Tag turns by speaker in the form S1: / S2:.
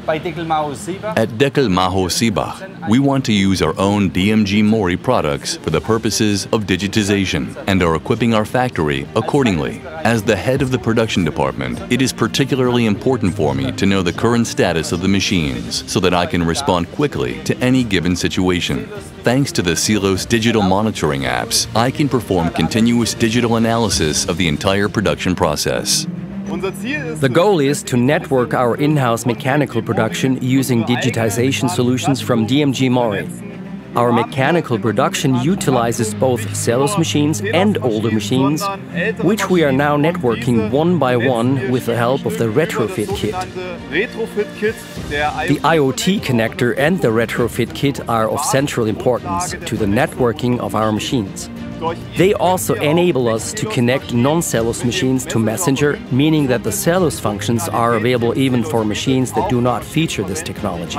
S1: At
S2: Deckel, Maho, Seebach, we want to use our own DMG Mori products for the purposes of digitization and are equipping our factory accordingly. As the head of the production department, it is particularly important for me to know the current status of the machines so that I can respond quickly to any given situation. Thanks to the CELOS digital monitoring apps, I can perform continuous digital analysis of the entire production process.
S3: The goal is to network our in-house mechanical production using digitization solutions from DMG Mori. Our mechanical production utilizes both CELOS machines and older machines, which we are now networking one by one with the help of the retrofit kit. The IoT connector and the retrofit kit are of central importance to the networking of our machines. They also enable us to connect non-CELOS machines to Messenger, meaning that the CELOS functions are available even for machines that do not feature this technology.